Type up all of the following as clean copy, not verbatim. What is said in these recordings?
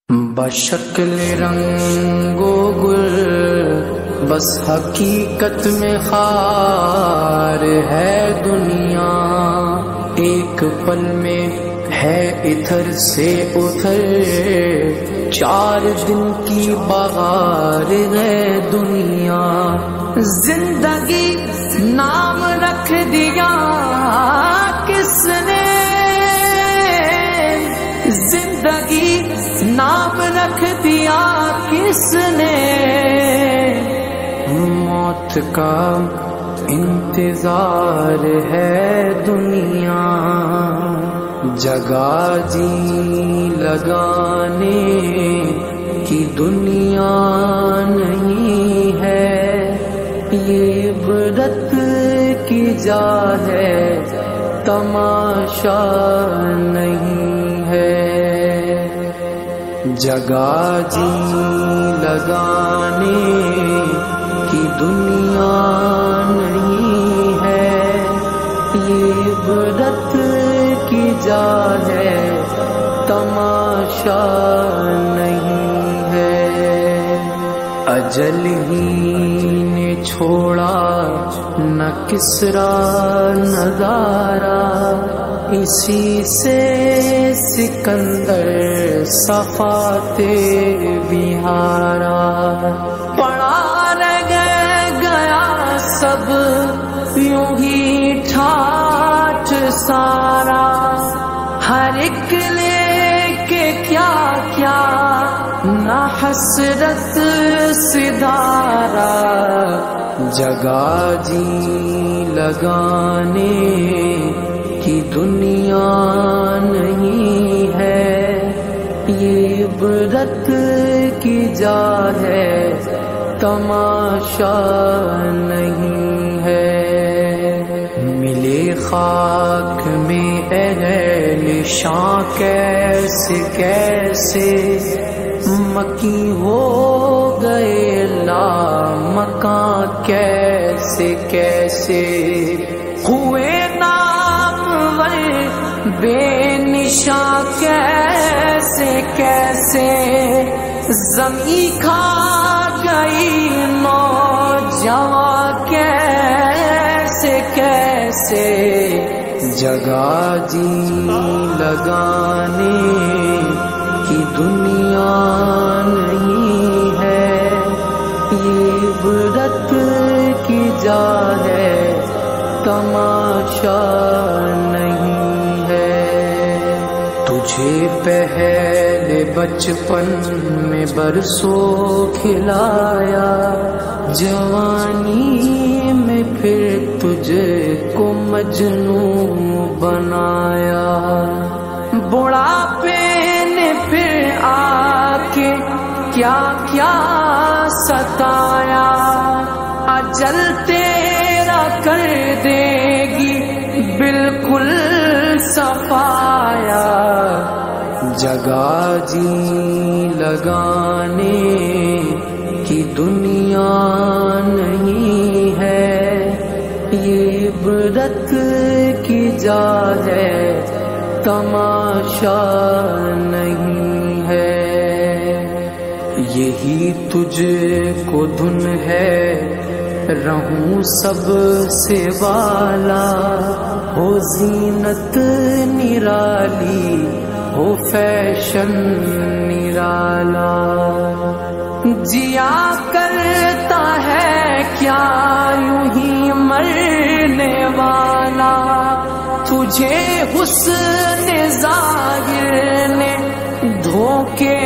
بشکل رنگ و گل بس حقیقت میں خار ہے دنیا، ایک پل میں ہے ادھر سے ادھر، 4 دن کی بہار ہے دنیا۔ زندگی نام رکھ دیا کس نے، زندگی نام رکھ دیا کس نے، موت کا انتظار ہے دنیا۔ جگہ جی لگانے کی دنیا نہیں ہے، یہ عبرت کی جا ہے تماشا نہیں ہے۔ جگہ جی لگانے کی دنیا نہیں ہے، یہ عبرت کی جا ہے تماشا نہیں ہے۔ اجل ہی نے چھوڑا نہ کسرا نظارہ، اسی سے سکندر صفاتے بہارا۔ پڑا رہ گیا سب یوں ہی ٹھاٹھ سارا، ہر ایک لے کے کیا کیا نہ حسرت سدھارا۔ جگہ جی لگانے کی دنیا نہیں ہے، یہ عبرت کی جا ہے تماشا نہیں ہے۔ ملے خاک میں اہل شاں کیسے کیسے، مکی ہو گئے لامکاں کیسے کیسے، ہوئے نامور بے نشاں کیسے کیسے، زمین کھا گئی نوجوان کیسے کیسے۔ جگہ جی لگانے کی دنیا نہیں ہے، یہ عبرت کی جا ہے تماشا نہیں ہے۔ تجھے پہلے بچپن میں برسوں کھلایا، جوانی میں پھر تجھے کو مجنوں بنایا، بڑھاپے نے پھر آ کے کیا کیا ستایا، اجل تیرا کر دے گی بالکل صفایا۔ جگہ جی لگانے کی دنیا نہیں ہے، یہ عبرت کی جا ہے تماشا نہیں ہے۔ یہی تجھ کو دھن ہے رہوں سب سے والا، ہو زینت نرالی ہو فیشن نرالا، جیا کرتا ہے کیا یوں ہی مرنے والا، تجھے حسن ظاہر نے دھوکے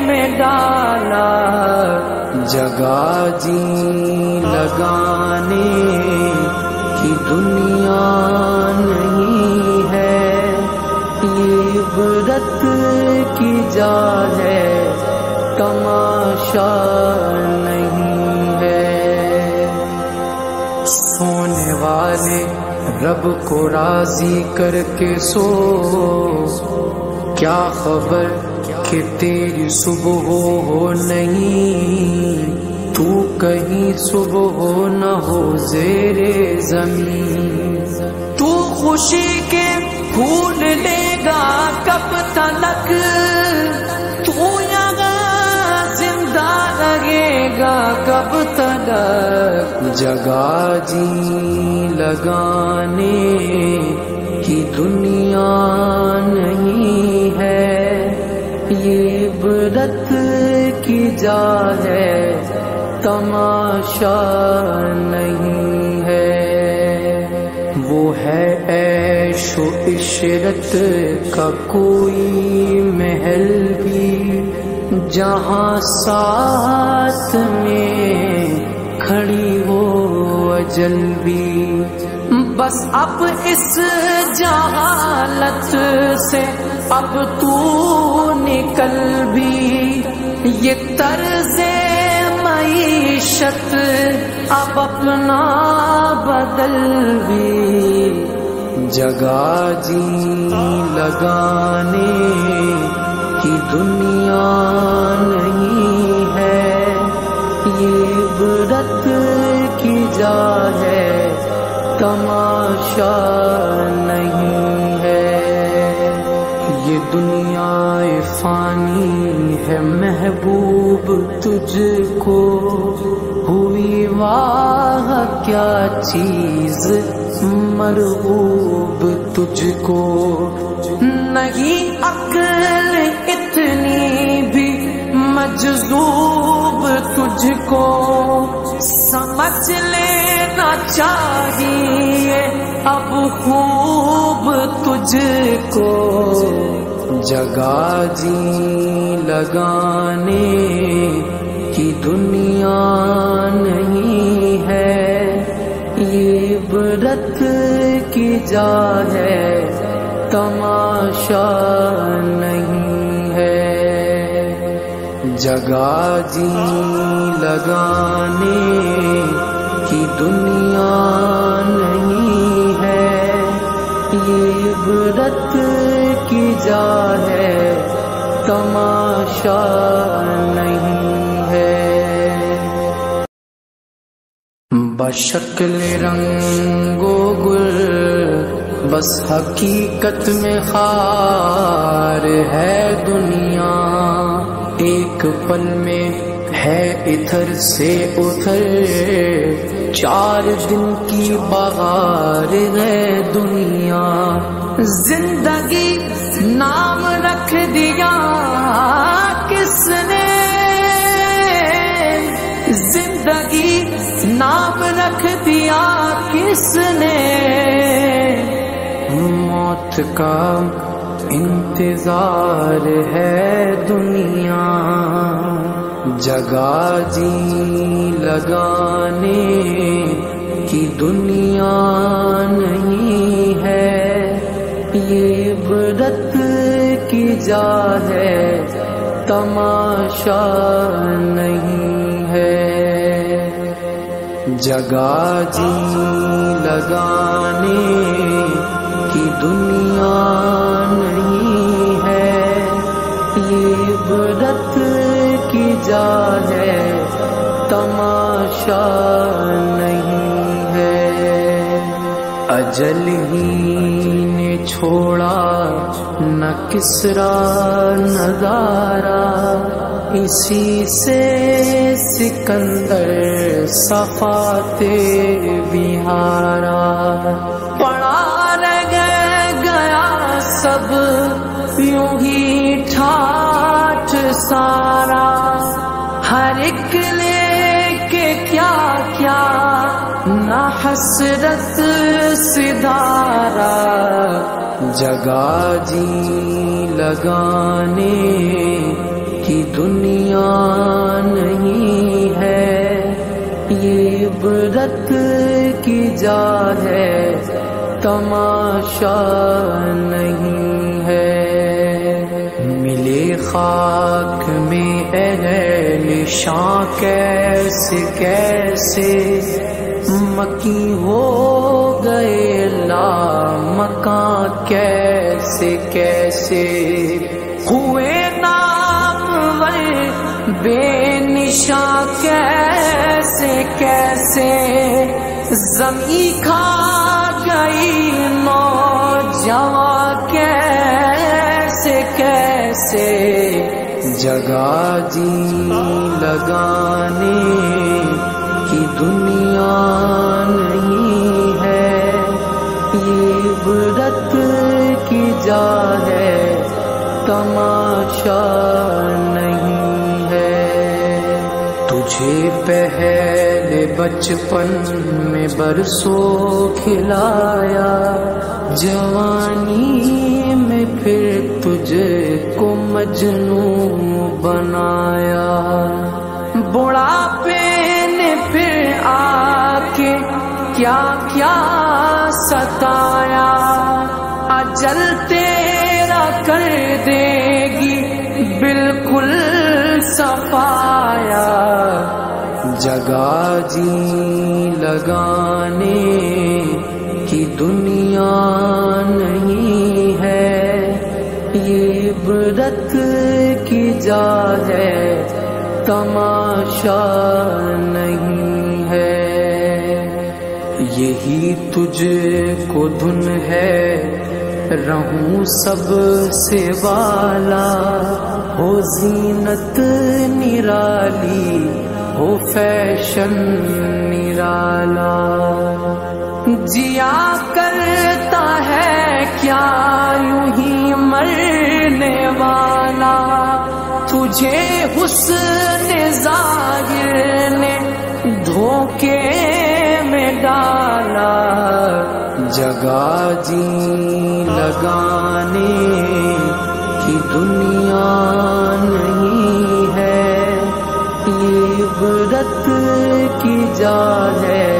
میں ڈالا۔ جگہ جی لگانے کی دنیا نہیں ہے، یہ عبرت کی جا ہے تماشا نہیں ہے۔ سونے والے رب کو راضی کر کے سو، کیا خبر کہ تیری صبح ہو نہیں، تو کہیں صبح ہو نہ ہو زیر زمین، تو خوشی کے پھول لے گا کب تلک، تو کب تلک جگہ جی لگانے کی دنیا نہیں ہے، یہ عبرت کی جا ہے تماشا نہیں ہے۔ وہ ہے عیش و عشرت کا کوئی محل بھی جہاں ساتھ میں کھڑی ہو اجل بھی، بس اب اس جہالت سے اب تو نکل بھی، یہ طرز معیشت اب اپنا بدل بھی، جگہ جی لگانے کی دنیا نہیں ہے، یہ عبرت کی جا ہے تماشا نہیں ہے۔ یہ دنیا فانی ہے محبوب تجھ کو، ہوئی واہ کیا چیز مرغوب تجھ کو، نہیں عقل اتنی بھی مجذوب تجھ کو، سمجھ لینا چاہیے اب خوب تجھ کو، جگہ جی لگانے کی دنیا نہیں ہے، یہ عبرت کی جا ہے تماشا نہیں ہے، جگہ جی لگانے کی دنیا نہیں ہے، یہ عبرت کی جا ہے تماشا نہیں ہے۔ بشکل رنگ و گل بس حقیقت میں خار ہے دنیا، ایک پل میں ہے ادھر سے ادھر، 4 دن کی بہار ہے دنیا، زندگی نام رکھ دیا کس نے، زندگی نام رکھ دیا کس نے، موت کا انتظار ہے دنیا، جگہ جی لگانے کی دنیا نہیں ہے، یہ عبرت کی جا ہے تماشا نہیں ہے، جگہ جی لگانے کی دنیا نہیں ہے، یہ عبرت کی جا ہے تماشا نہیں ہے، اجل ہی نے چھوڑا نہ کسرا نظارہ، اسی سے سکندر صفاتے بہارا، پڑا رہ گیا سب یوں ہی ٹھاٹھ سارا، ہر ایک لے کے کیا کیا نہ حسرت سدھارا، جگہ جی لگانے کی دنیا نہیں ہے، یہ عبرت کی جا ہے تماشا نہیں ہے، ملے خاک میں اہل شاں کیسے کیسے، مکی ہو گئے لامکاں کیسے کیسے، ہوئے نامور بے نشاں کیسے کیسے، زمین کھا گئی نوجواں کیسے کیسے، جگہ جی لگانے کی دنیا نہیں ہے، یہ عبرت کی جا ہے، تماشا نہیں ہے۔ تجھے پہلے بچپن میں برسوں کھلایا، جوانی میں پھر تجھے کو مجنوں بنایا، بڑھاپے نے پھر آ کے کیا کیا ستایا، اجل تیرا کر دے گی بالکل صفایا۔ جگہ جی لگانے کی دنیا نہیں ہے، یہ عبرت کی جا ہے، تماشا نہیں ہے۔ یہی تجھ کو دھن ہے، رہوں سب سے والا، ہو زینت نرالی، ہو فیشن نرالا، جیا کرتا ہے کیا یوں ہی مرنے والا، تجھے حسن ظاہر نے دھوکے میں ڈالا۔ جگہ جی لگانے کی دنیا نہیں ہے، یہ عبرت کی جا ہے،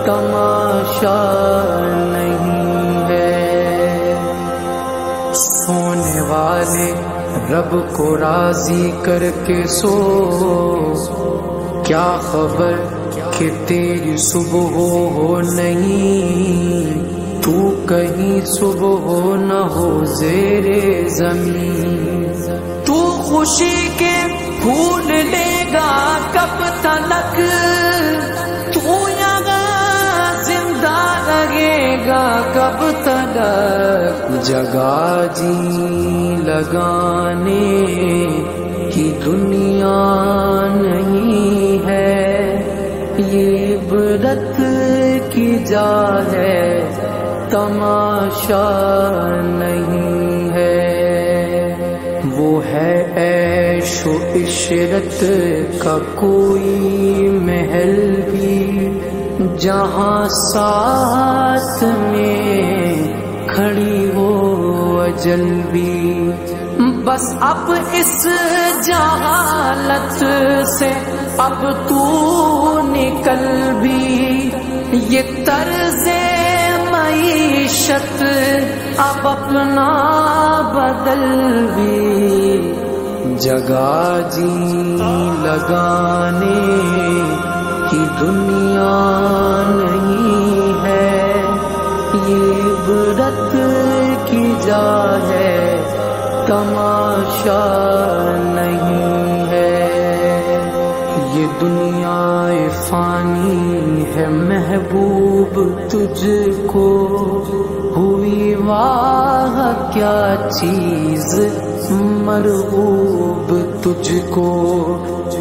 تماشا نہیں ہے۔ سونے والے رب کو راضی کر کے سو، کیا خبر کہ تیری صبح ہو نہیں، تو کہیں صبح ہو نہ ہو زیر زمین، تو خوشی کے پھول لے گا کب تلک، تو یہاں زندہ رہے گا کب تلک۔ جگہ جی لگانے کی دنیا نہیں ہے، یہ عبرت کی جا ہے، تماشا نہیں ہے۔ وہ ہے عیش و عشرت کا کوئی محل بھی، جہاں ساتھ میں کھڑی ہو اجل بھی، بس اب اس جہالت سے اب تو نکل بھی، یہ طرز معیشت اب اپنا بدل بھی۔ جگہ جی لگانے کی دنیا نہیں ہے، یہ عبرت کی جا ہے، تماشا نہیں ہے۔ یہ دنیا فانی ہے محبوب تجھ کو، ہوئی واہ کیا چیز مرغوب تجھ کو،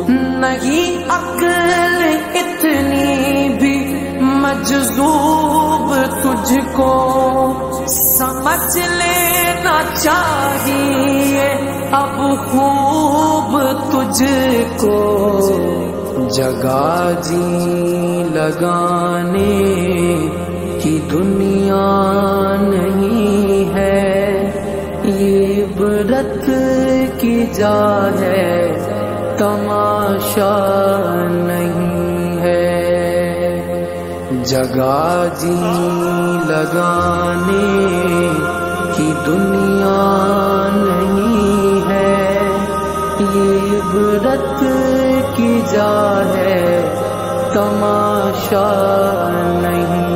نہیں عقل اتنی بھی مجذوب تجھ کو، سمجھ لینا چاہیے اب خوب تجھ کو۔ جگہ جی لگانے کی دنیا نہیں ہے، یہ عبرت کی جا ہے، تماشا نہیں ہے۔ جگہ جی لگانے کی دنیا نہیں ہے، یہ عبرت کی جا ہے، تماشا نہیں